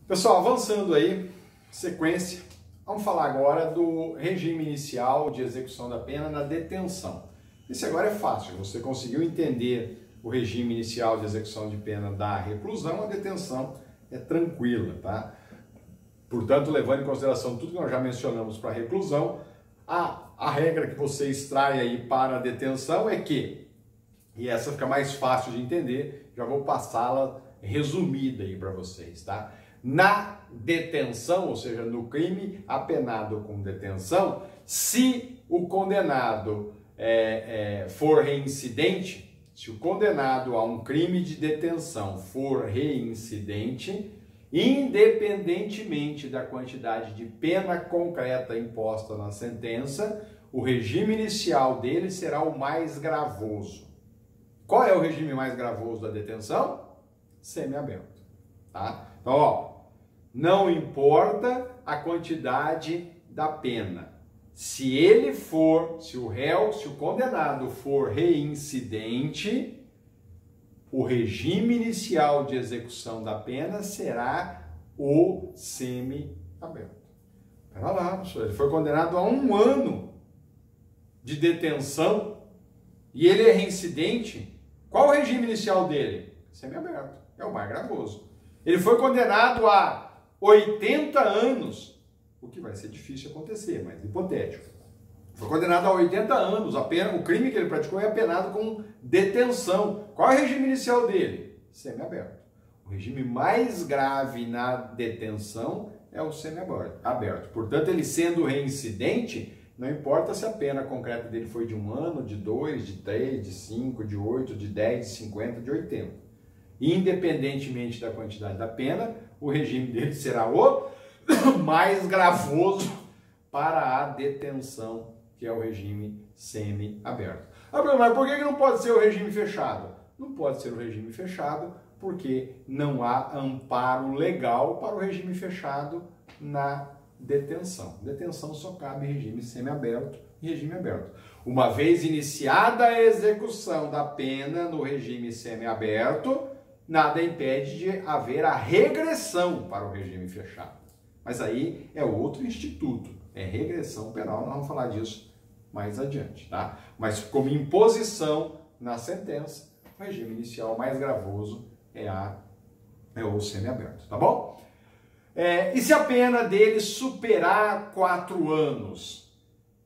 Pessoal, avançando aí, sequência, vamos falar agora do regime inicial de execução da pena na detenção. Esse agora é fácil, você conseguiu entender o regime inicial de execução de pena da reclusão, a detenção é tranquila, tá? Portanto, levando em consideração tudo que nós já mencionamos para a reclusão, a regra que você extrai aí para a detenção é que, e essa fica mais fácil de entender, já vou passá-la resumida aí para vocês, tá? Na detenção, ou seja, no crime apenado com detenção, se o condenado for reincidente, se o condenado a um crime de detenção for reincidente, independentemente da quantidade de pena concreta imposta na sentença, o regime inicial dele será o mais gravoso. Qual é o regime mais gravoso da detenção? Semiaberto, tá? Então, ó, não importa a quantidade da pena. Se o condenado for reincidente, o regime inicial de execução da pena será o semiaberto. Pera lá, professor, ele foi condenado a 1 ano de detenção e ele é reincidente. Qual o regime inicial dele? Semiaberto, é o mais gravoso. Ele foi condenado a 80 anos, o que vai ser difícil acontecer, mas hipotético. Foi condenado a 80 anos, o crime que ele praticou é apenado com detenção. Qual é o regime inicial dele? Semiaberto. O regime mais grave na detenção é o semiaberto. Portanto, ele sendo reincidente, não importa se a pena concreta dele foi de 1 ano, de 2, de 3, de 5, de 8, de 10, de 50, de 80. Independentemente da quantidade da pena, o regime dele será o mais gravoso para a detenção, que é o regime semi-aberto. Mas por que não pode ser o regime fechado? Não pode ser o regime fechado porque não há amparo legal para o regime fechado na detenção. Detenção só cabe em regime semi-aberto e regime aberto. Uma vez iniciada a execução da pena no regime semi-aberto, nada impede de haver a regressão para o regime fechado. Mas aí é outro instituto, é regressão penal, nós vamos falar disso mais adiante, tá? Mas como imposição na sentença, o regime inicial mais gravoso é o semiaberto, tá bom? E se a pena dele superar 4 anos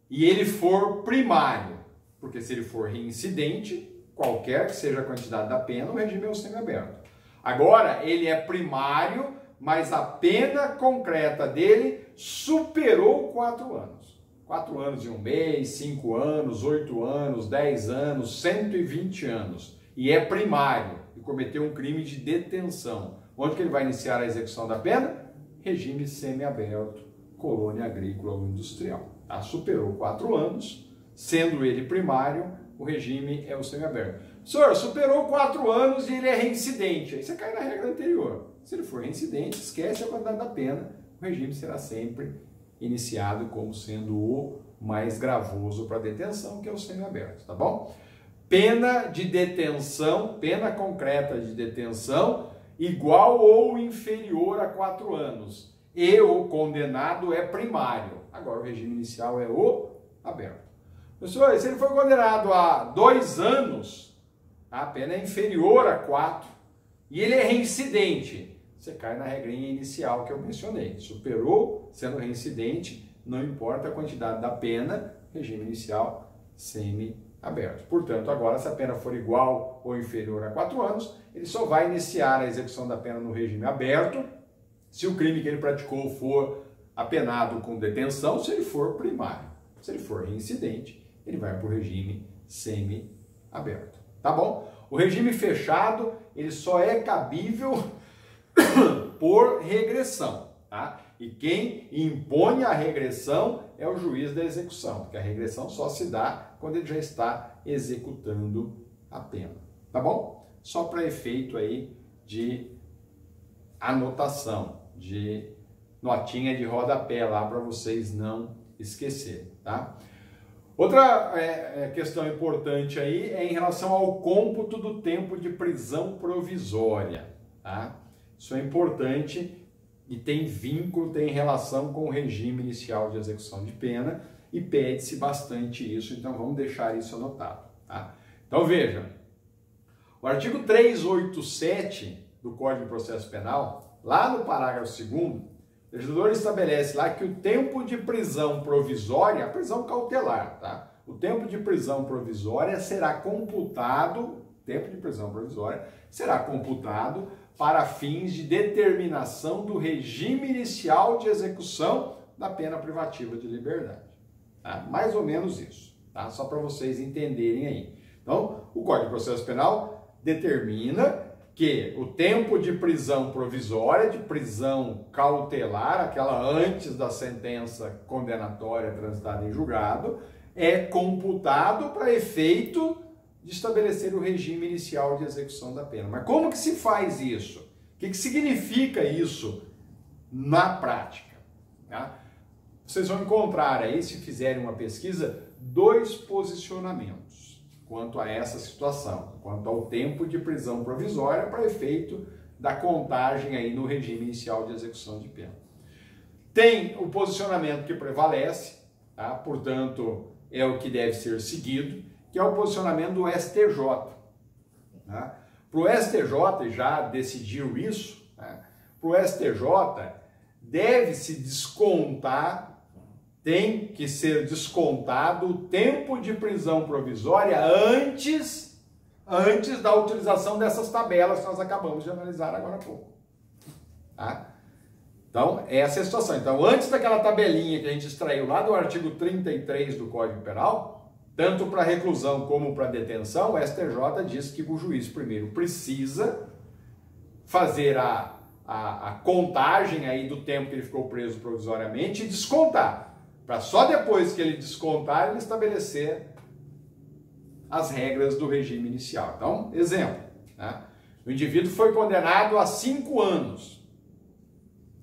e ele for primário, porque se ele for reincidente, qualquer que seja a quantidade da pena, o regime é o semiaberto. Agora, ele é primário, mas a pena concreta dele superou 4 anos. 4 anos e 1 mês, 5 anos, 8 anos, 10 anos, 120 anos. E é primário e cometeu um crime de detenção. Onde que ele vai iniciar a execução da pena? Regime semiaberto, colônia agrícola ou industrial. Tá? Superou 4 anos, sendo ele primário, o regime é o semiaberto. Senhor, superou 4 anos e ele é reincidente. Aí você cai na regra anterior. Se ele for reincidente, esquece a quantidade da pena, o regime será sempre iniciado como sendo o mais gravoso para a detenção, que é o semiaberto, tá bom? Pena de detenção, pena concreta de detenção, igual ou inferior a 4 anos. E o condenado é primário. Agora o regime inicial é o aberto. Pessoal, se ele for condenado a 2 anos, a pena é inferior a 4 e ele é reincidente, você cai na regrinha inicial que eu mencionei. Superou, sendo reincidente, não importa a quantidade da pena, regime inicial semi-aberto. Portanto, agora, se a pena for igual ou inferior a 4 anos, ele só vai iniciar a execução da pena no regime aberto se o crime que ele praticou for apenado com detenção, se ele for primário. Se ele for reincidente, ele vai para o regime semi-aberto. Tá bom? O regime fechado, ele só é cabível por regressão, tá? E quem impõe a regressão é o juiz da execução, porque a regressão só se dá quando ele já está executando a pena. Tá bom? Só para efeito aí de anotação, de notinha de rodapé lá para vocês não esquecerem, tá? Outra questão importante aí é em relação ao cômputo do tempo de prisão provisória, tá? Isso é importante e tem vínculo, tem relação com o regime inicial de execução de pena e pede-se bastante isso, então vamos deixar isso anotado. Tá? Então veja, o artigo 387 do Código de Processo Penal, lá no parágrafo 2º, o legislador estabelece lá que o tempo de prisão provisória, a prisão cautelar, tá? O tempo de prisão provisória será computado, para fins de determinação do regime inicial de execução da pena privativa de liberdade. Tá? Mais ou menos isso, tá? Só para vocês entenderem aí. Então, o Código de Processo Penal determina que o tempo de prisão provisória, de prisão cautelar, aquela antes da sentença condenatória transitada em julgado, é computado para efeito de estabelecer o regime inicial de execução da pena. Mas como que se faz isso? O que significa isso na prática? Tá? Vocês vão encontrar aí, se fizerem uma pesquisa, 2 posicionamentos quanto a essa situação, quanto ao tempo de prisão provisória para efeito da contagem aí no regime inicial de execução de pena. Tem o posicionamento que prevalece, tá? Portanto, é o que deve ser seguido, que é o posicionamento do STJ. Tá? Para o STJ, já decidiu isso, tá? Para o STJ deve-se descontar, tem que ser descontado o tempo de prisão provisória antes da utilização dessas tabelas que nós acabamos de analisar agora há pouco. Tá? Então, essa é a situação. Então, antes daquela tabelinha que a gente extraiu lá do artigo 33 do Código Penal, tanto para reclusão como para detenção, o STJ diz que o juiz primeiro precisa fazer a contagem aí do tempo que ele ficou preso provisoriamente e descontar, para só depois que ele descontar, ele estabelecer as regras do regime inicial. Então, exemplo, né? O indivíduo foi condenado a 5 anos,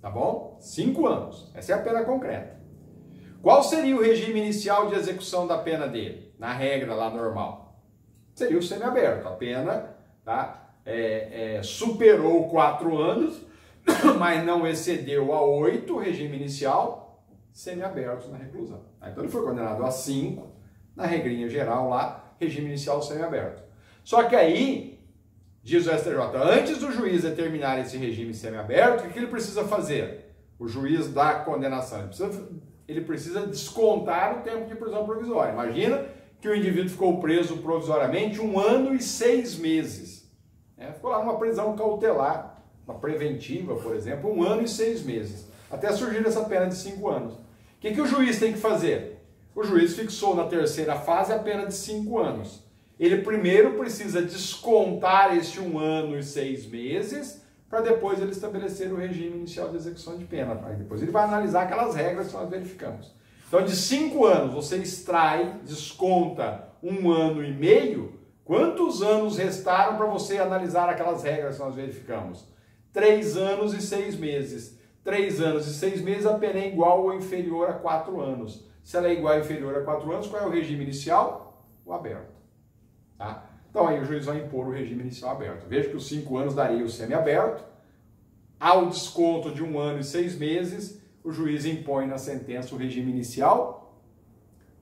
tá bom? 5 anos, essa é a pena concreta. Qual seria o regime inicial de execução da pena dele? Na regra lá normal. Seria o semiaberto. A pena, tá, superou 4 anos, mas não excedeu a 8, o regime inicial, semiaberto na reclusão. Então ele foi condenado a 5, na regrinha geral lá, regime inicial semiaberto. Só que aí, diz o STJ, antes do juiz determinar esse regime semiaberto, o que ele precisa fazer? O juiz da condenação, ele precisa descontar o tempo de prisão provisória. Imagina que o indivíduo ficou preso provisoriamente 1 ano e 6 meses. Ficou lá numa prisão cautelar, uma preventiva, por exemplo, 1 ano e 6 meses. Até surgir essa pena de 5 anos. O que o juiz tem que fazer? O juiz fixou na terceira fase a pena de 5 anos. Ele primeiro precisa descontar este 1 ano e 6 meses, para depois ele estabelecer o regime inicial de execução de pena. Aí depois ele vai analisar aquelas regras que nós verificamos. Então, de 5 anos, você extrai, desconta 1 ano e meio, quantos anos restaram para você analisar aquelas regras que nós verificamos? 3 anos e 6 meses. 3 anos e 6 meses, a pena é igual ou inferior a 4 anos. Se ela é igual ou inferior a 4 anos, qual é o regime inicial? O aberto. Tá? Então aí o juiz vai impor o regime inicial aberto. Veja que os 5 anos daria o semiaberto. Ao desconto de 1 ano e 6 meses, o juiz impõe na sentença o regime inicial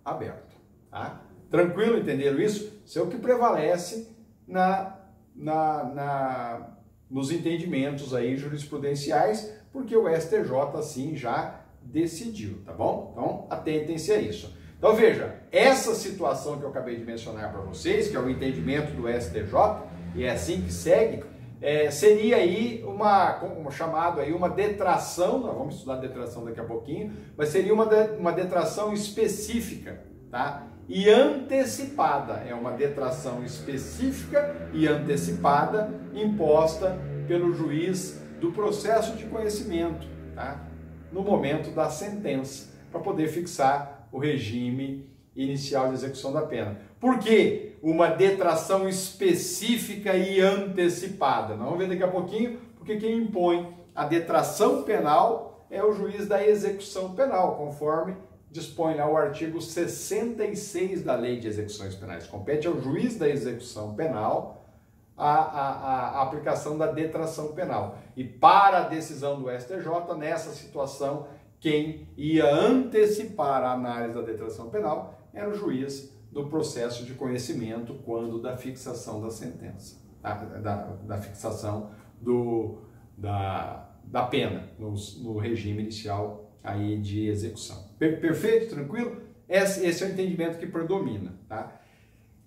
aberto. Tá? Tranquilo, entenderam isso? Isso é o que prevalece nos entendimentos aí jurisprudenciais, porque o STJ assim já decidiu, tá bom? Então, atentem-se a isso. Então, veja, essa situação que eu acabei de mencionar para vocês, que é o entendimento do STJ, e é assim que segue, seria aí chamado aí uma detração, nós vamos estudar detração daqui a pouquinho, mas seria uma detração específica, tá? E antecipada, é uma detração específica e antecipada imposta pelo juiz do processo de conhecimento, tá? No momento da sentença, para poder fixar o regime inicial de execução da pena. Por que uma detração específica e antecipada? Nós vamos ver daqui a pouquinho, porque quem impõe a detração penal é o juiz da execução penal, conforme dispõe lá o artigo 66 da Lei de Execuções Penais. Compete ao juiz da execução penal a aplicação da detração penal. E para a decisão do STJ, nessa situação, quem ia antecipar a análise da detração penal era o juiz do processo de conhecimento quando da fixação da sentença, da fixação da pena no regime inicial aí de execução. Perfeito? Tranquilo? Esse é o entendimento que predomina. Tá?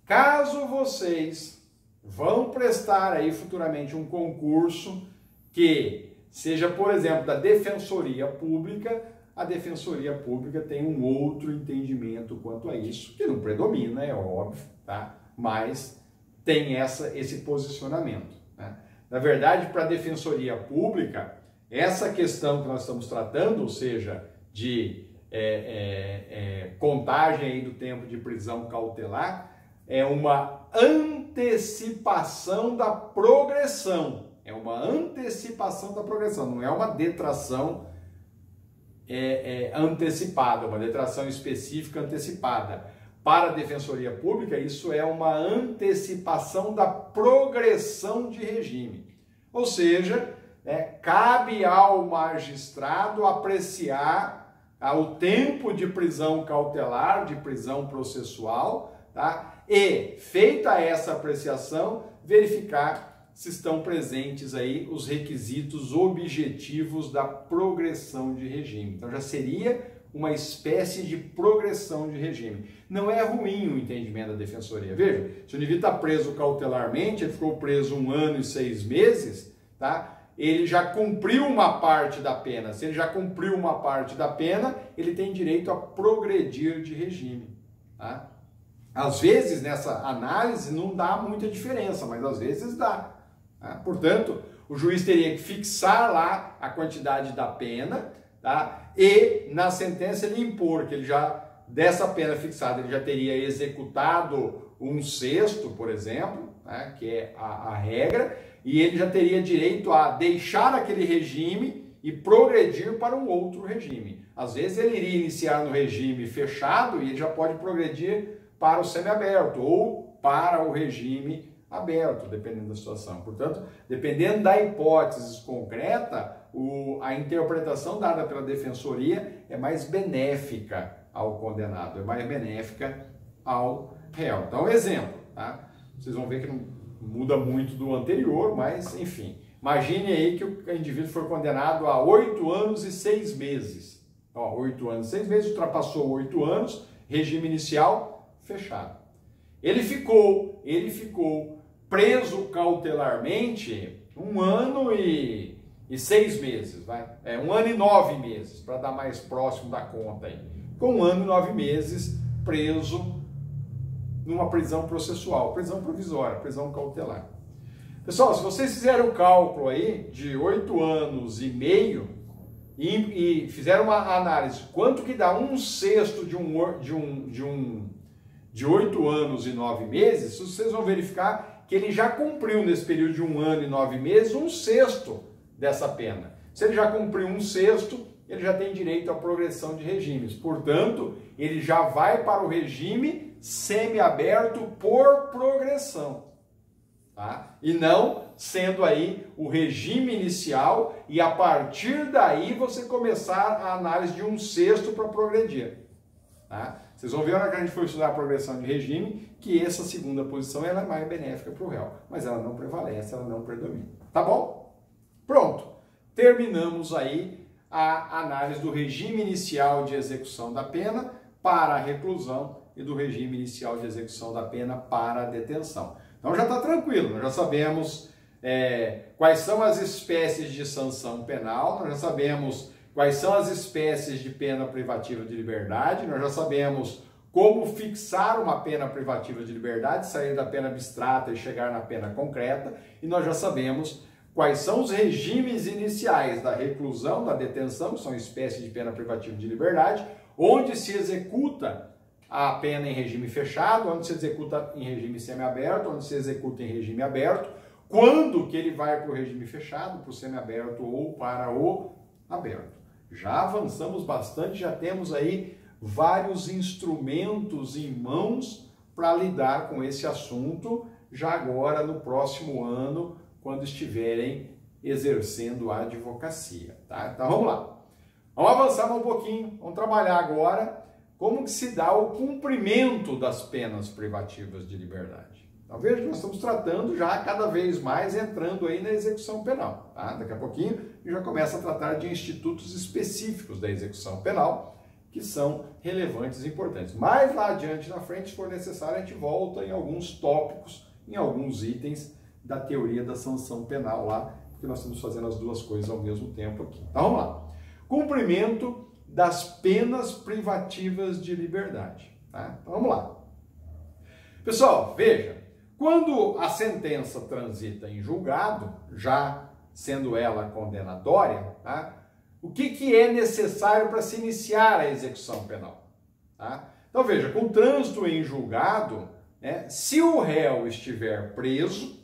Caso vocês vão prestar aí futuramente um concurso que seja, por exemplo, da Defensoria Pública, a Defensoria Pública tem um outro entendimento quanto a isso, que não predomina, é óbvio, tá? Mas tem esse posicionamento. Né? Na verdade, para a Defensoria Pública, essa questão que nós estamos tratando, ou seja, de contagem aí do tempo de prisão cautelar, é uma antecipação da progressão. É uma antecipação da progressão, não é uma detração antecipada, uma detração específica antecipada. Para a Defensoria Pública, isso é uma antecipação da progressão de regime. Ou seja, cabe ao magistrado apreciar o tempo de prisão cautelar, de prisão processual, tá? E, feita essa apreciação, verificar se estão presentes aí os requisitos objetivos da progressão de regime. Então já seria uma espécie de progressão de regime. Não é ruim o entendimento da Defensoria. Veja, se o indivíduo está preso cautelarmente, ele ficou preso 1 ano e 6 meses, tá? Ele já cumpriu uma parte da pena. Se ele já cumpriu uma parte da pena, ele tem direito a progredir de regime. Tá? Às vezes, nessa análise, não dá muita diferença, mas às vezes dá. Tá? Portanto, o juiz teria que fixar lá a quantidade da pena, tá? E na sentença ele impor que ele já, dessa pena fixada, ele já teria executado 1/6, por exemplo, né? Que é a regra, e ele já teria direito a deixar aquele regime e progredir para um outro regime. Às vezes ele iria iniciar no regime fechado e ele já pode progredir para o semiaberto ou para o regime aberto, dependendo da situação. Portanto, dependendo da hipótese concreta, a interpretação dada pela Defensoria é mais benéfica ao condenado, é mais benéfica ao réu. Então, exemplo, tá? Vocês vão ver que não muda muito do anterior, mas, enfim. Imagine aí que o indivíduo foi condenado a 8 anos e 6 meses. Ó, 8 anos e 6 meses, ultrapassou 8 anos, regime inicial fechado. Ele ficou preso cautelarmente 1 ano e 6 meses, vai? 1 ano e 9 meses, para dar mais próximo da conta aí. Com 1 ano e 9 meses preso numa prisão processual, prisão provisória, prisão cautelar. Pessoal, se vocês fizerem o cálculo aí de 8 anos e meio e fizeram uma análise, quanto que dá 1/6 de 8 anos e 9 meses, vocês vão verificar que ele já cumpriu nesse período de 1 ano e 9 meses 1/6 dessa pena. Se ele já cumpriu 1/6, ele já tem direito à progressão de regimes. Portanto, ele já vai para o regime semiaberto por progressão. Tá? E não sendo aí o regime inicial e a partir daí você começar a análise de 1/6 para progredir. Tá? Vocês vão ver na hora que a gente for estudar a progressão de regime que essa segunda posição ela é mais benéfica para o réu, mas ela não prevalece, ela não predomina. Tá bom? Pronto. Terminamos aí a análise do regime inicial de execução da pena para a reclusão e do regime inicial de execução da pena para a detenção. Então já está tranquilo, nós já sabemos quais são as espécies de sanção penal, nós já sabemos quais são as espécies de pena privativa de liberdade, nós já sabemos como fixar uma pena privativa de liberdade, sair da pena abstrata e chegar na pena concreta, e nós já sabemos quais são os regimes iniciais da reclusão, da detenção, que são espécies de pena privativa de liberdade, onde se executa a pena em regime fechado, onde se executa em regime semiaberto, onde se executa em regime aberto, quando que ele vai para o regime fechado, para o semiaberto ou para o aberto. Já avançamos bastante, já temos aí vários instrumentos em mãos para lidar com esse assunto já agora no próximo ano, quando estiverem exercendo a advocacia, tá? Então vamos lá. Vamos avançar um pouquinho, vamos trabalhar agora como que se dá o cumprimento das penas privativas de liberdade. Então veja que nós estamos tratando já cada vez mais entrando aí na execução penal, tá? Daqui a pouquinho a gente já começa a tratar de institutos específicos da execução penal que são relevantes e importantes. Mais lá adiante na frente, se for necessário, a gente volta em alguns tópicos, em alguns itens da teoria da sanção penal lá, porque nós estamos fazendo as duas coisas ao mesmo tempo aqui. Então vamos lá. Cumprimento das penas privativas de liberdade. Tá? Então vamos lá. Pessoal, veja, quando a sentença transita em julgado, já sendo ela condenatória, tá? O que é necessário para se iniciar a execução penal? Tá? Então veja, com o trânsito em julgado, né, se o réu estiver preso,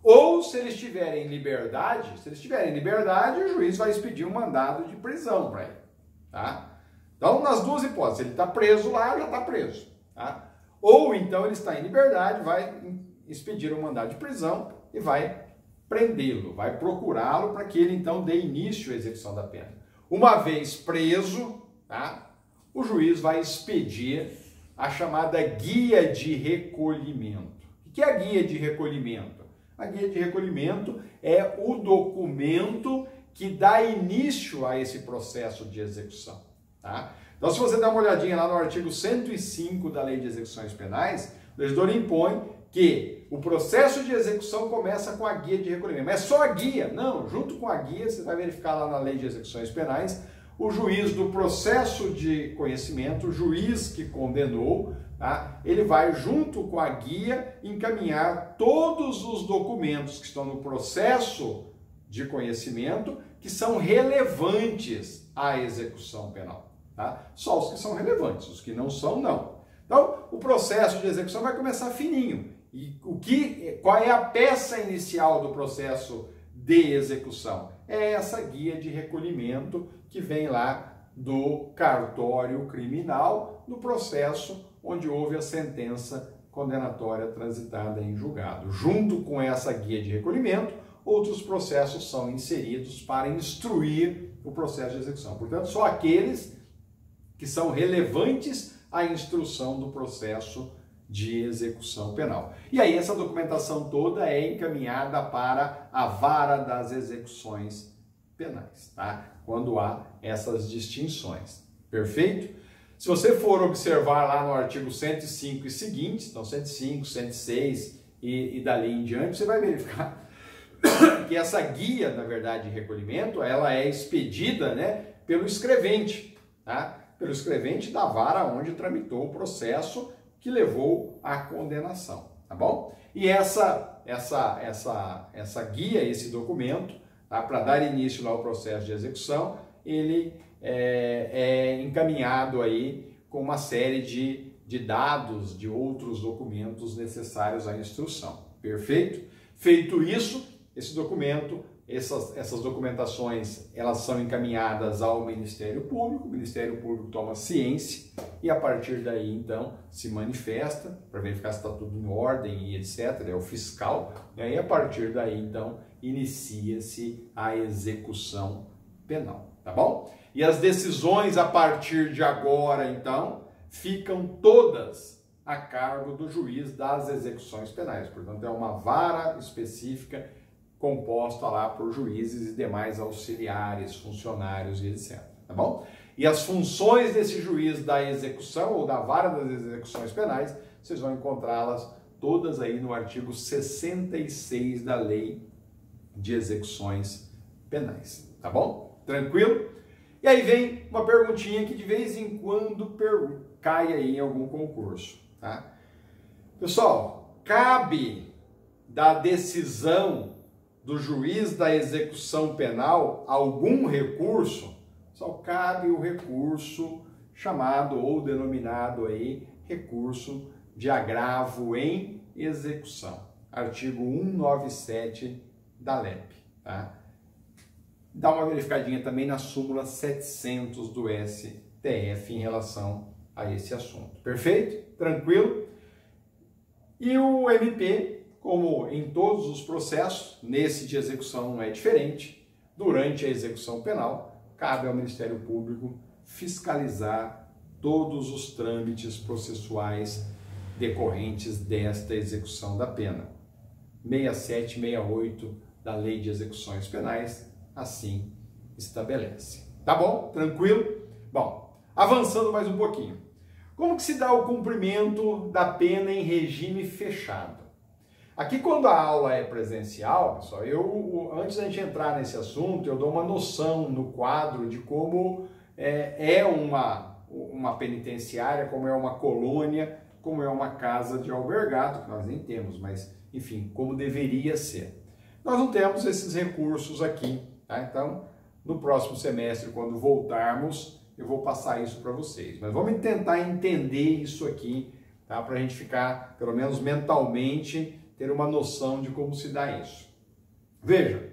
ou se ele estiver em liberdade, o juiz vai expedir um mandado de prisão para ele. Tá? Então, nas duas hipóteses, ele está preso lá, já está preso. Tá? Ou então ele está em liberdade, vai expedir um mandado de prisão e vai prendê-lo, vai procurá-lo para que ele então dê início à execução da pena. Uma vez preso, tá? O juiz vai expedir a chamada guia de recolhimento. O que é a guia de recolhimento? A guia de recolhimento é o documento que dá início a esse processo de execução. Tá? Então, se você der uma olhadinha lá no artigo 105 da Lei de Execuções Penais, o legislador impõe que o processo de execução começa com a guia de recolhimento. Mas é só a guia? Não, junto com a guia, você vai verificar lá na Lei de Execuções Penais, o juiz do processo de conhecimento, o juiz que condenou, tá? Ele vai, junto com a guia, encaminhar todos os documentos que estão no processo de conhecimento que são relevantes à execução penal. Tá? Só os que são relevantes, os que não são, não. Então, o processo de execução vai começar fininho. E qual é a peça inicial do processo de execução? É essa guia de recolhimento que vem lá do cartório criminal, no processo onde houve a sentença condenatória transitada em julgado. Junto com essa guia de recolhimento, outros processos são inseridos para instruir o processo de execução. Portanto, só aqueles que são relevantes à instrução do processo de execução penal. E aí essa documentação toda é encaminhada para a vara das execuções penais, tá? Quando há essas distinções. Perfeito? Se você for observar lá no artigo 105 e seguintes, então 105, 106 e dali em diante, você vai verificar que essa guia, na verdade, de recolhimento, ela é expedida, né, pelo escrevente, tá? Pelo escrevente da vara onde tramitou o processo que levou à condenação, tá bom? E essa guia, esse documento, tá, para dar início ao processo de execução, ele é encaminhado aí com uma série de dados, de outros documentos necessários à instrução. Perfeito? Feito isso, esse documento, essas documentações, elas são encaminhadas ao Ministério Público, o Ministério Público toma ciência e a partir daí, então, se manifesta para verificar se está tudo em ordem e etc., é o fiscal, né? E a partir daí, então, inicia-se a execução penal, tá bom? E as decisões a partir de agora, então, ficam todas a cargo do juiz das execuções penais, portanto, é uma vara específica composta lá por juízes e demais auxiliares, funcionários e etc. Tá bom? E as funções desse juiz da execução ou da vara das execuções penais, vocês vão encontrá-las todas aí no artigo 66 da Lei de Execuções Penais. Tá bom? Tranquilo? E aí vem uma perguntinha que de vez em quando cai aí em algum concurso. Tá? Pessoal, cabe da decisão do juiz da execução penal algum recurso? Só cabe o recurso chamado ou denominado aí recurso de agravo em execução. Artigo 197 da LEP. Tá? Dá uma verificadinha também na súmula 700 do STF em relação a esse assunto. Perfeito? Tranquilo? E o MP, como em todos os processos, nesse de execução não é diferente, durante a execução penal, cabe ao Ministério Público fiscalizar todos os trâmites processuais decorrentes desta execução da pena. 67 e 68 da Lei de Execuções Penais assim estabelece. Tá bom? Tranquilo? Bom, avançando mais um pouquinho. Como que se dá o cumprimento da pena em regime fechado? Aqui, quando a aula é presencial, pessoal, antes da gente entrar nesse assunto, eu dou uma noção no quadro de como é uma penitenciária, como é uma colônia, como é uma casa de albergado, que nós nem temos, mas, enfim, como deveria ser. Nós não temos esses recursos aqui, tá? Então, no próximo semestre, quando voltarmos, eu vou passar isso para vocês. Mas vamos tentar entender isso aqui, tá? Para a gente ficar, pelo menos mentalmente, ter uma noção de como se dá isso. Veja,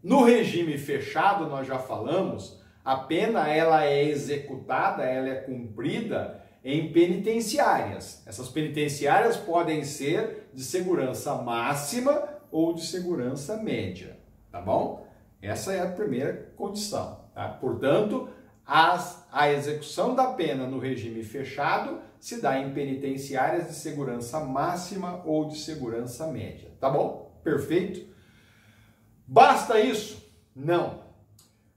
no regime fechado, nós já falamos, a pena ela é executada, ela é cumprida em penitenciárias. Essas penitenciárias podem ser de segurança máxima ou de segurança média, tá bom? Essa é a primeira condição, tá? Portanto, a execução da pena no regime fechado se dá em penitenciárias de segurança máxima ou de segurança média, tá bom? Perfeito? Basta isso? Não.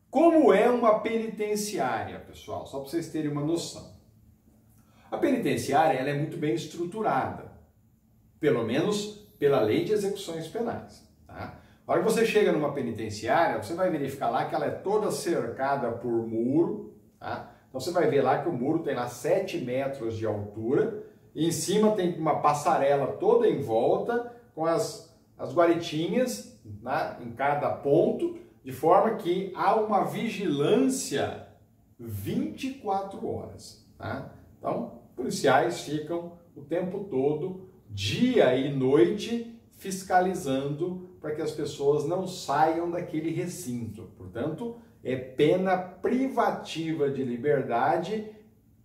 Como é uma penitenciária, pessoal? Só para vocês terem uma noção. A penitenciária ela é muito bem estruturada, pelo menos pela Lei de Execuções Penais, tá? A hora que você chega numa penitenciária, você vai verificar lá que ela é toda cercada por muro, tá? Então você vai ver lá que o muro tem lá 7 metros de altura, e em cima tem uma passarela toda em volta, com as guaritinhas, né, em cada ponto, de forma que há uma vigilância 24 horas. Tá? Então, policiais ficam o tempo todo, dia e noite, fiscalizando para que as pessoas não saiam daquele recinto. Portanto, é pena privativa de liberdade,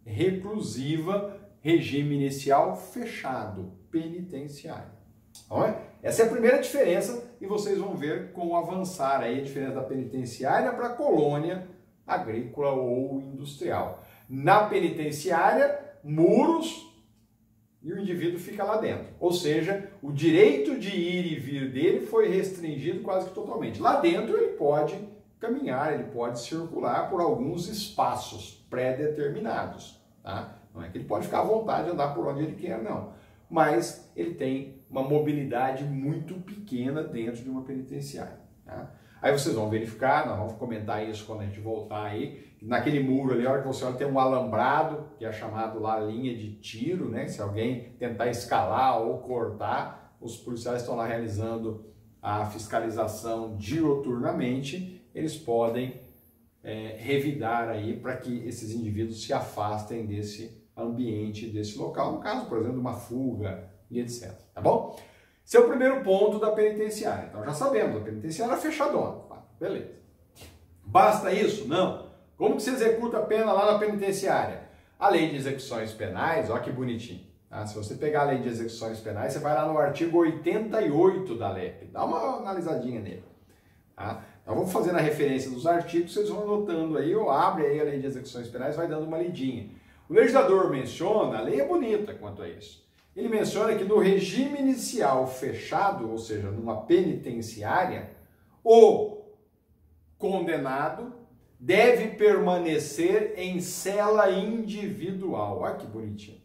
reclusiva, regime inicial fechado, penitenciário. Então, essa é a primeira diferença e vocês vão ver com o avançar aí a diferença da penitenciária para a colônia agrícola ou industrial. Na penitenciária, muros e o indivíduo fica lá dentro. Ou seja, o direito de ir e vir dele foi restringido quase que totalmente. Lá dentro ele pode caminhar, ele pode circular por alguns espaços pré-determinados. Tá? Não é que ele pode ficar à vontade de andar por onde ele quer, não. Mas ele tem uma mobilidade muito pequena dentro de uma penitenciária. Tá? Aí vocês vão verificar, nós vamos comentar isso quando a gente voltar aí, naquele muro ali, a hora que você olha, tem um alambrado, que é chamado lá linha de tiro, né? Se alguém tentar escalar ou cortar, os policiais estão lá realizando a fiscalização dioturnamente, eles podem revidar aí para que esses indivíduos se afastem desse ambiente, desse local, no caso, por exemplo, de uma fuga e etc. Tá bom? Esse é o primeiro ponto da penitenciária. Então já sabemos, a penitenciária é fechadona. Beleza. Basta isso? Não. Como que se executa a pena lá na penitenciária? A Lei de Execuções Penais, olha que bonitinho. Tá? Se você pegar a Lei de Execuções Penais, você vai lá no artigo 88 da LEP. Dá uma analisadinha nele. Tá? Então vamos fazer a referência dos artigos, vocês vão anotando aí, ou abre aí a Lei de Execuções Penais, vai dando uma lidinha. O legislador menciona, a lei é bonita quanto a isso. Ele menciona que no regime inicial fechado, ou seja, numa penitenciária, o condenado deve permanecer em cela individual. Olha que bonitinho.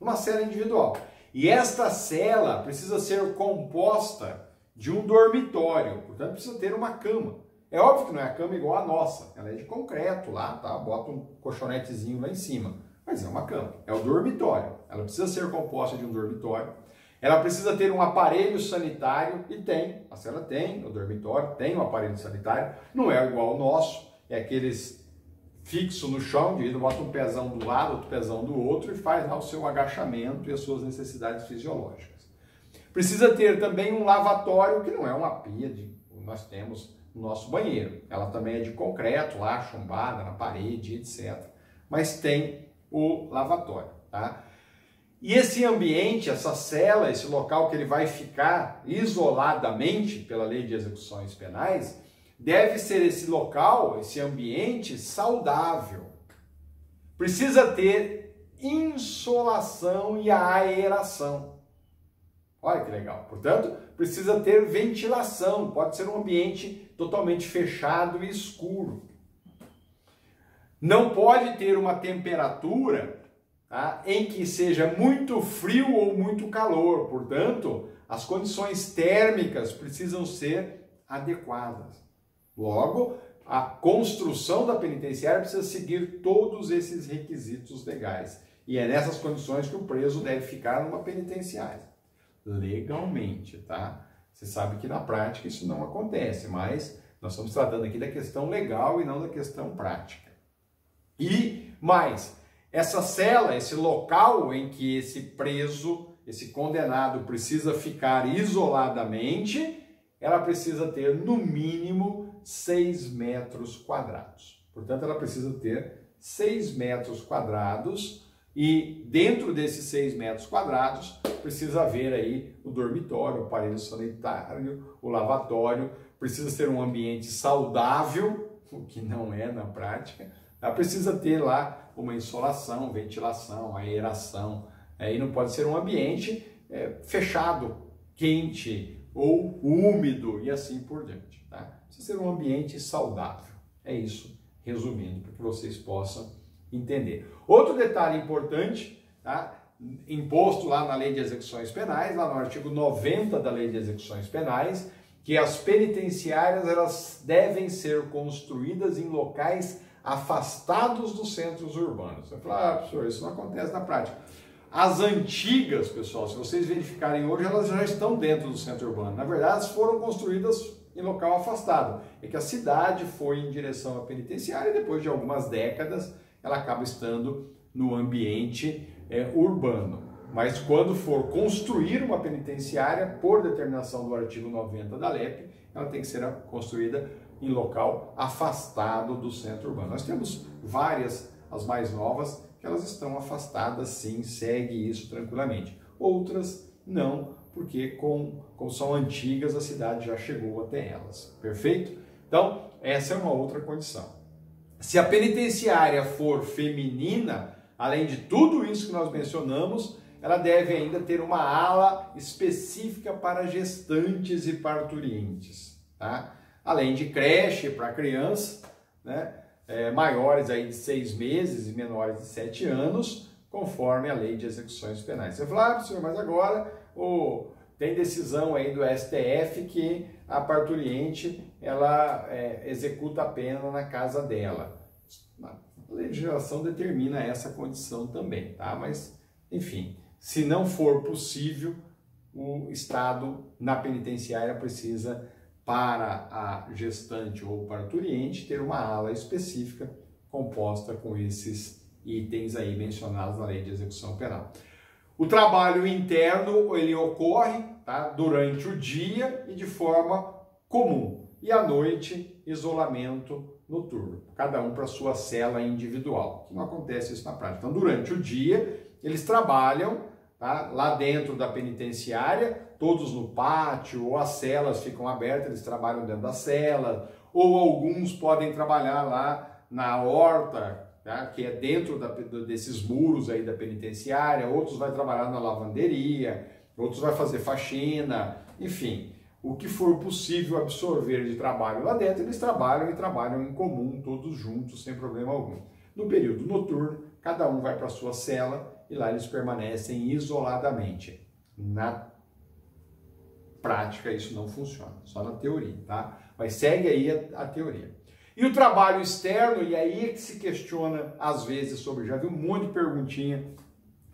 Uma cela individual. E esta cela precisa ser composta de um dormitório, portanto precisa ter uma cama. É óbvio que não é a cama igual a nossa, ela é de concreto lá, tá? Bota um colchonetezinho lá em cima, mas é uma cama, é o dormitório. Ela precisa ser composta de um dormitório, ela precisa ter um aparelho sanitário, e tem, a cela tem, o dormitório tem um aparelho sanitário, não é igual ao nosso, é aqueles fixo no chão, o indivíduo bota um pezão do lado, outro pezão do outro e faz lá o seu agachamento e as suas necessidades fisiológicas. Precisa ter também um lavatório, que não é uma pia, nós temos no nosso banheiro. Ela também é de concreto, lá chumbada na parede, etc. Mas tem o lavatório, tá? E esse ambiente, essa cela, esse local que ele vai ficar isoladamente pela lei de execuções penais, deve ser esse local, esse ambiente saudável. Precisa ter insolação e aeração. Olha que legal. Portanto, precisa ter ventilação. Pode ser um ambiente totalmente fechado e escuro. Não pode ter uma temperatura, tá, em que seja muito frio ou muito calor. Portanto, as condições térmicas precisam ser adequadas. Logo, a construção da penitenciária precisa seguir todos esses requisitos legais. E é nessas condições que o preso deve ficar numa penitenciária. Legalmente, tá? Você sabe que na prática isso não acontece, mas nós estamos tratando aqui da questão legal e não da questão prática. E mais, essa cela, esse local em que esse preso, esse condenado precisa ficar isoladamente, ela precisa ter no mínimo 6 metros quadrados. Portanto, ela precisa ter 6 metros quadrados e dentro desses 6 metros quadrados precisa haver aí o dormitório, o aparelho sanitário, o lavatório, precisa ser um ambiente saudável, o que não é na prática. Ela precisa ter lá uma insolação, ventilação, aeração, e não pode ser um ambiente fechado, quente ou úmido e assim por diante. Tá? Precisa ser um ambiente saudável. É isso, resumindo, para que vocês possam entender. Outro detalhe importante, tá? Imposto lá na Lei de Execuções Penais, lá no artigo 90 da Lei de Execuções Penais, que as penitenciárias elas devem ser construídas em locais afastados dos centros urbanos. Você fala, professor, isso não acontece na prática. As antigas, pessoal, se vocês verificarem hoje, elas já estão dentro do centro urbano. Na verdade, elas foram construídas em local afastado. É que a cidade foi em direção à penitenciária e depois de algumas décadas ela acaba estando no ambiente urbano. Mas quando for construir uma penitenciária, por determinação do artigo 90 da LEP, ela tem que ser construída em local afastado do centro urbano. Nós temos várias, as mais novas, que elas estão afastadas, sim, segue isso tranquilamente. Outras não, porque como são antigas, a cidade já chegou até elas. Perfeito? Então, essa é uma outra condição. Se a penitenciária for feminina, além de tudo isso que nós mencionamos, ela deve ainda ter uma ala específica para gestantes e parturientes, tá? Além de creche para crianças, né? Maiores aí de 6 meses e menores de 7 anos, conforme a Lei de Execuções Penais. Você fala, professor, mas agora tem decisão aí do STF que a parturiente ela executa a pena na casa dela. A legislação determina essa condição também, tá? Mas, enfim, se não for possível, o Estado na penitenciária precisa, para a gestante ou parturiente, ter uma ala específica composta com esses itens aí mencionados na Lei de Execução Penal. O trabalho interno, ele ocorre, tá, durante o dia e de forma comum. E à noite, isolamento noturno. Cada um para sua cela individual. Não acontece isso na prática. Então, durante o dia, eles trabalham, tá, lá dentro da penitenciária, todos no pátio, ou as celas ficam abertas, eles trabalham dentro da cela, ou alguns podem trabalhar lá na horta, tá, que é dentro desses muros aí da penitenciária, outros vai trabalhar na lavanderia, outros vai fazer faxina, enfim, o que for possível absorver de trabalho lá dentro, eles trabalham e trabalham em comum, todos juntos, sem problema algum. No período noturno, cada um vai para a sua cela e lá eles permanecem isoladamente. Na prática isso não funciona, só na teoria, tá? Mas segue aí a teoria. E o trabalho externo, e aí é que se questiona às vezes sobre, já vi um monte de perguntinha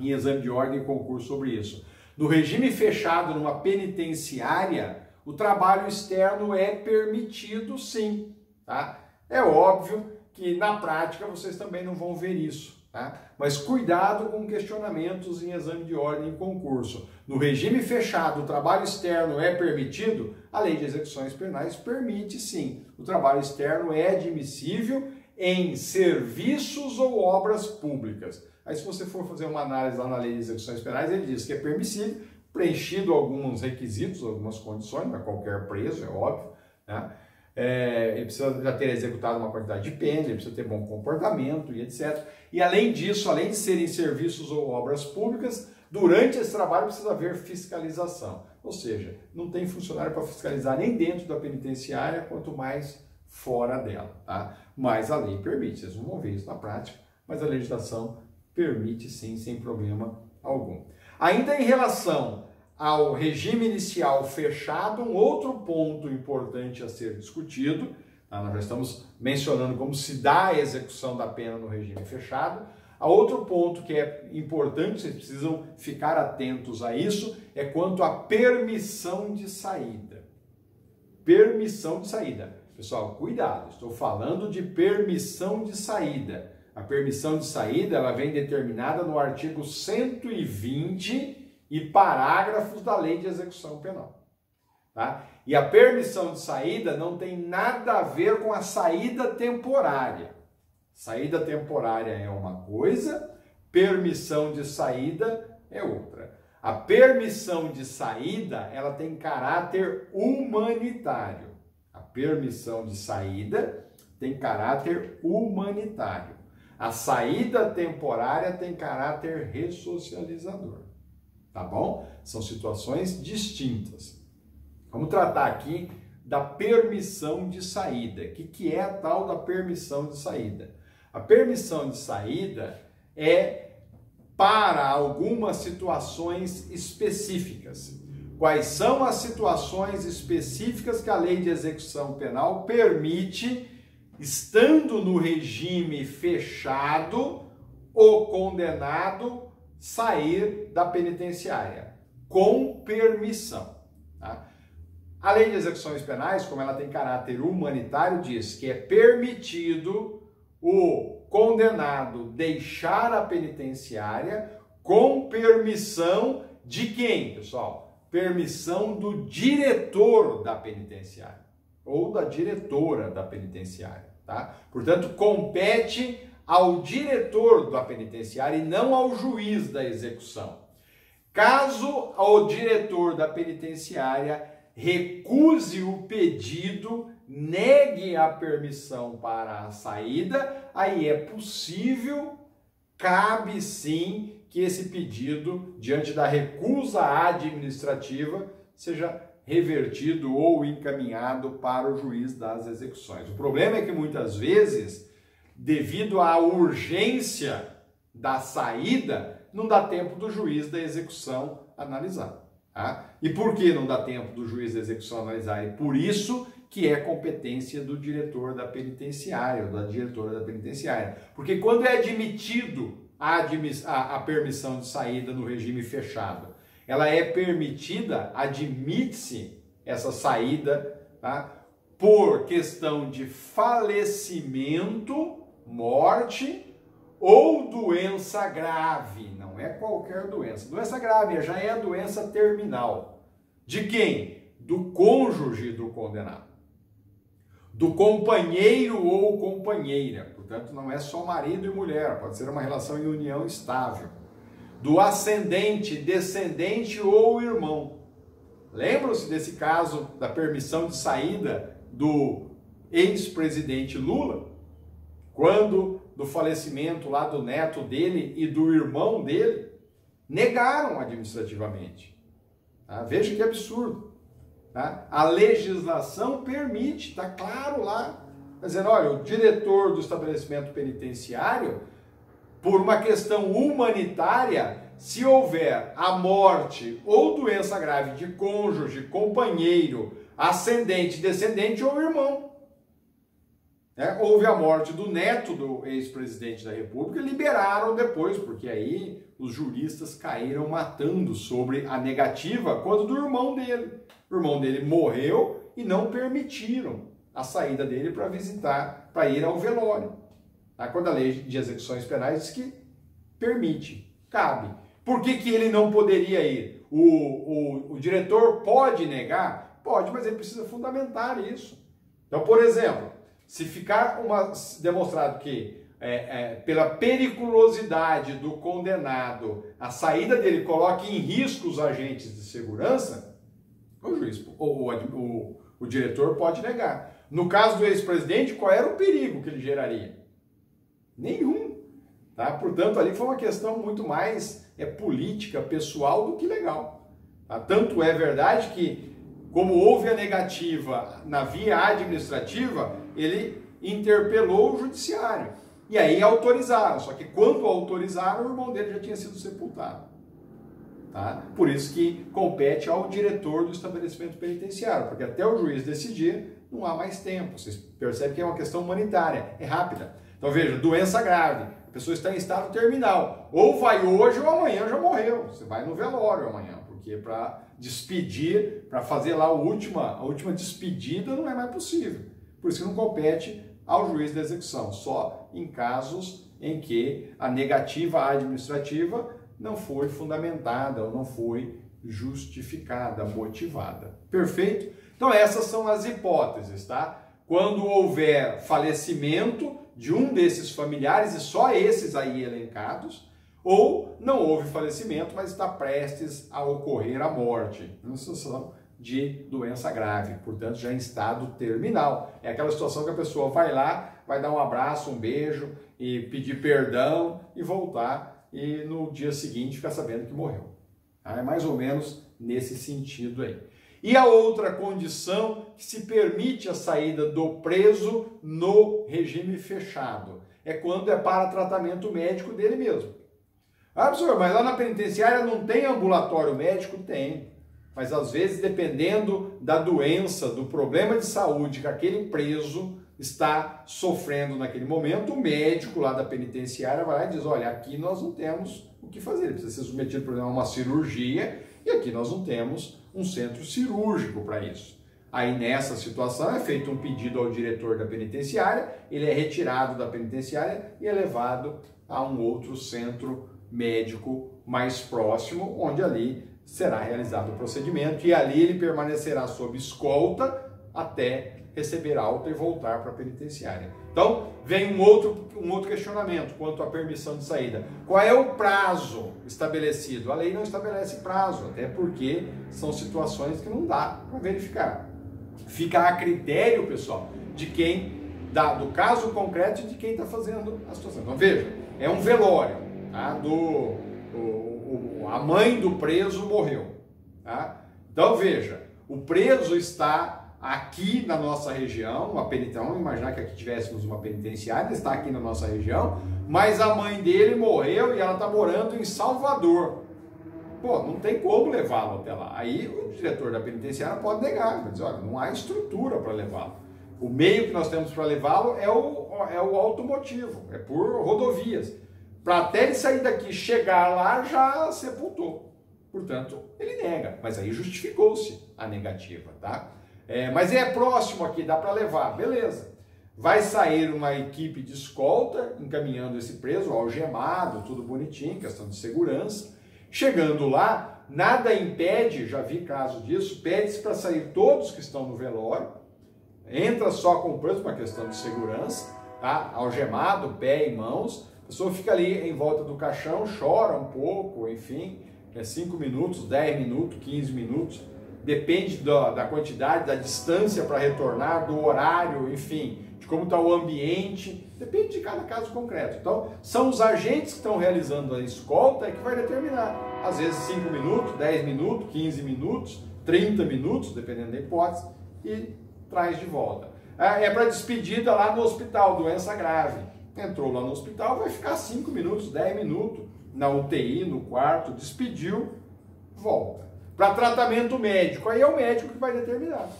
em exame de ordem e concurso sobre isso. No regime fechado, numa penitenciária, o trabalho externo é permitido sim, tá? É óbvio que na prática vocês também não vão ver isso. Tá? Mas cuidado com questionamentos em exame de ordem e concurso. No regime fechado, o trabalho externo é permitido? A Lei de Execuções Penais permite sim. O trabalho externo é admissível em serviços ou obras públicas. Aí se você for fazer uma análise lá na lei de execuções penais, ele diz que é permissível, preenchido alguns requisitos, algumas condições, não é qualquer preso, é óbvio, né? Ele precisa já ter executado uma quantidade de pena, ele precisa ter bom comportamento e etc. E além disso, além de serem serviços ou obras públicas, durante esse trabalho precisa haver fiscalização. Ou seja, não tem funcionário para fiscalizar nem dentro da penitenciária, quanto mais fora dela. Tá? Mas a lei permite, vocês não vão ver isso na prática, mas a legislação permite sim, sem problema algum. Ainda em relação ao regime inicial fechado, um outro ponto importante a ser discutido, tá? Nós já estamos mencionando como se dá a execução da pena no regime fechado. A outro ponto que é importante, vocês precisam ficar atentos a isso, é quanto à permissão de saída. Permissão de saída. Pessoal, cuidado, estou falando de permissão de saída. A permissão de saída ela vem determinada no artigo 120 e parágrafos da Lei de Execução Penal. Tá? E a permissão de saída não tem nada a ver com a saída temporária. Saída temporária é uma coisa, permissão de saída é outra. A permissão de saída ela tem caráter humanitário. A permissão de saída tem caráter humanitário. A saída temporária tem caráter ressocializador. Tá bom? São situações distintas. Vamos tratar aqui da permissão de saída. O que é a tal da permissão de saída? A permissão de saída é para algumas situações específicas. Quais são as situações específicas que a Lei de Execução Penal permite, estando no regime fechado, o condenado sair da penitenciária, com permissão. Tá? A Lei de Execuções Penais, como ela tem caráter humanitário, diz que é permitido o condenado deixar a penitenciária com permissão de quem, pessoal? Permissão do diretor da penitenciária ou da diretora da penitenciária, tá? Portanto, compete ao diretor da penitenciária e não ao juiz da execução. Caso o diretor da penitenciária recuse o pedido, negue a permissão para a saída, aí é possível, cabe sim que esse pedido, diante da recusa administrativa, seja revertido ou encaminhado para o juiz das execuções. O problema é que muitas vezes, devido à urgência da saída, não dá tempo do juiz da execução analisar. Tá? E por que não dá tempo do juiz da execução analisar? E por isso que é competência do diretor da penitenciária, ou da diretora da penitenciária. Porque quando é admitido a permissão de saída no regime fechado, ela é permitida, admite-se essa saída, tá? Por questão de falecimento, morte ou doença grave. Não é qualquer doença. Doença grave já é a doença terminal. De quem? Do cônjuge do condenado. Do companheiro ou companheira. Portanto, não é só marido e mulher. Pode ser uma relação em união estável. Do ascendente, descendente ou irmão. Lembram-se desse caso da permissão de saída do ex-presidente Lula? Quando, do falecimento lá do neto dele e do irmão dele, negaram administrativamente. Tá? Veja que absurdo. Tá? A legislação permite, está claro lá, dizendo, olha, o diretor do estabelecimento penitenciário, por uma questão humanitária, se houver a morte ou doença grave de cônjuge, companheiro, ascendente, descendente ou irmão. Houve a morte do neto do ex-presidente da República e liberaram depois, porque aí os juristas caíram matando sobre a negativa quando do irmão dele. O irmão dele morreu e não permitiram a saída dele para visitar, para ir ao velório. Quando a Lei de Execuções Penais diz que permite, cabe. Por que ele não poderia ir? O diretor pode negar? Pode, mas ele precisa fundamentar isso. Então, por exemplo, se ficar demonstrado que pela periculosidade do condenado, a saída dele coloque em risco os agentes de segurança, o juiz, o diretor pode negar. No caso do ex-presidente, qual era o perigo que ele geraria? Nenhum. Tá? Portanto, ali foi uma questão muito mais política, pessoal, do que legal. Tá? Tanto é verdade que, como houve a negativa na via administrativa, ele interpelou o judiciário. E aí autorizaram, só que quando autorizaram, o irmão dele já tinha sido sepultado. Tá? Por isso que compete ao diretor do estabelecimento penitenciário, porque até o juiz decidir, não há mais tempo. Vocês percebem que é uma questão humanitária, é rápida. Então veja, doença grave, a pessoa está em estado terminal, ou vai hoje ou amanhã já morreu. Você vai no velório amanhã, porque para despedir, para fazer lá a última despedida não é mais possível. Por isso que não compete ao juiz da execução, só em casos em que a negativa administrativa não foi fundamentada ou não foi justificada, motivada. Perfeito? Então essas são as hipóteses, tá? Quando houver falecimento de um desses familiares, e só esses aí elencados, ou não houve falecimento, mas está prestes a ocorrer a morte, uma situação de doença grave, portanto já em estado terminal. É aquela situação que a pessoa vai lá, vai dar um abraço, um beijo, e pedir perdão e voltar, e no dia seguinte ficar sabendo que morreu. É mais ou menos nesse sentido aí. E a outra condição que se permite a saída do preso no regime fechado é quando é para tratamento médico dele mesmo. Ah, professor, mas lá na penitenciária não tem ambulatório médico? Tem. Mas às vezes, dependendo da doença, do problema de saúde que aquele preso está sofrendo naquele momento, o médico lá da penitenciária vai lá e diz, olha, aqui nós não temos o que fazer, ele precisa ser submetido, por exemplo, a uma cirurgia, e aqui nós não temos um centro cirúrgico para isso. Aí nessa situação é feito um pedido ao diretor da penitenciária, ele é retirado da penitenciária e é levado a um outro centro médico mais próximo, onde ali será realizado o procedimento e ali ele permanecerá sob escolta até receber alta e voltar para a penitenciária. Então, vem um outro questionamento quanto à permissão de saída. Qual é o prazo estabelecido? A lei não estabelece prazo, até porque são situações que não dá para verificar. Fica a critério, pessoal, de quem, do caso concreto e de quem está fazendo a situação. Então, veja, é um velório, tá? A mãe do preso morreu. Tá? Então, veja, o preso está aqui na nossa região, vamos imaginar que aqui tivéssemos uma penitenciária, está aqui na nossa região, mas a mãe dele morreu e ela está morando em Salvador. Pô, não tem como levá-lo até lá. Aí o diretor da penitenciária pode negar, vai dizer, olha, não há estrutura para levá-lo. O meio que nós temos para levá-lo é o automotivo, é por rodovias. Para até ele sair daqui e chegar lá, já sepultou. Portanto, ele nega, mas aí justificou-se a negativa, tá? Mas é próximo aqui, dá para levar, beleza. Vai sair uma equipe de escolta, encaminhando esse preso, algemado, tudo bonitinho, questão de segurança. Chegando lá, nada impede, já vi caso disso, pede-se para sair todos que estão no velório, entra só com o preso, uma questão de segurança, tá? Algemado, pé e mãos, a pessoa fica ali em volta do caixão, chora um pouco, enfim, 5 minutos, 10 minutos, 15 minutos, depende da quantidade, da distância para retornar, do horário, enfim, de como está o ambiente, depende de cada caso concreto. Então, são os agentes que estão realizando a escolta que vai determinar. Às vezes 5 minutos, 10 minutos, 15 minutos, 30 minutos, dependendo da hipótese, e traz de volta. É para despedida lá no hospital, doença grave. Entrou lá no hospital, vai ficar 5 minutos, 10 minutos, na UTI, no quarto, despediu, volta. Para tratamento médico, aí é o médico que vai determinar.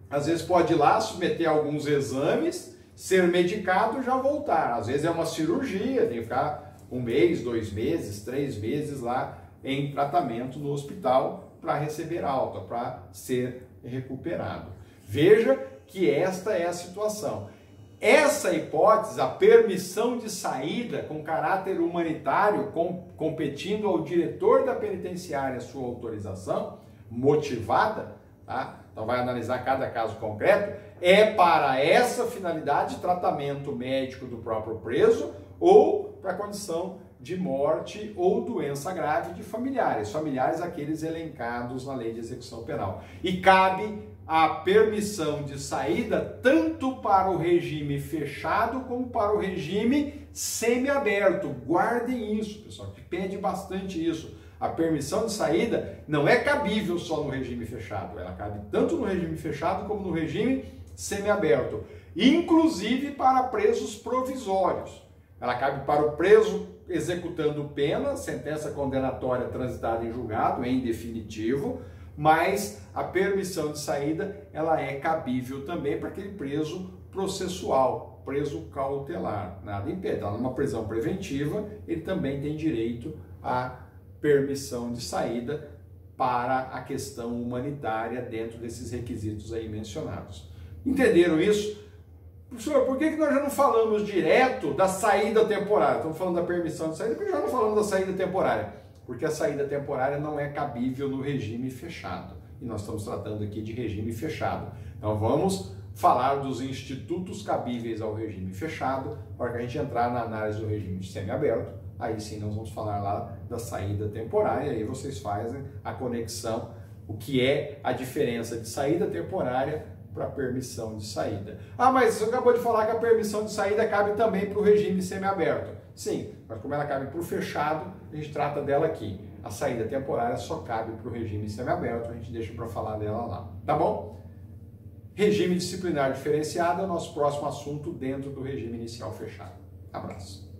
Às vezes pode ir lá, submeter alguns exames, ser medicado e já voltar. Às vezes é uma cirurgia, tem que ficar 1 mês, 2 meses, 3 meses lá em tratamento no hospital para receber alta, para ser recuperado. Veja que esta é a situação. Essa hipótese, a permissão de saída com caráter humanitário, competindo ao diretor da penitenciária sua autorização, motivada, tá? Então vai analisar cada caso concreto, é para essa finalidade, tratamento médico do próprio preso ou para condição de morte ou doença grave de familiares, aqueles elencados na lei de execução penal. E cabe a permissão de saída tanto para o regime fechado como para o regime semiaberto. Guardem isso, pessoal, que pede bastante isso. A permissão de saída não é cabível só no regime fechado, ela cabe tanto no regime fechado como no regime semiaberto, inclusive para presos provisórios. Ela cabe para o preso executando pena, sentença condenatória transitada em julgado, em definitivo, mas a permissão de saída ela é cabível também para aquele preso processual, preso cautelar. Nada impede, está numa prisão preventiva, ele também tem direito à permissão de saída para a questão humanitária dentro desses requisitos aí mencionados. Entenderam isso? Professor, por que nós já não falamos direto da saída temporária? Estamos falando da permissão de saída, por que já não falamos da saída temporária? Porque a saída temporária não é cabível no regime fechado. E nós estamos tratando aqui de regime fechado. Então vamos falar dos institutos cabíveis ao regime fechado, para que a gente entrar na análise do regime semiaberto. Aí sim nós vamos falar lá da saída temporária, aí vocês fazem a conexão, o que é a diferença de saída temporária para permissão de saída. Ah, mas você acabou de falar que a permissão de saída cabe também para o regime semiaberto. Sim, mas como ela cabe para o fechado, a gente trata dela aqui. A saída temporária só cabe para o regime semiaberto, a gente deixa para falar dela lá. Tá bom? Regime disciplinar diferenciado é o nosso próximo assunto dentro do regime inicial fechado. Abraço.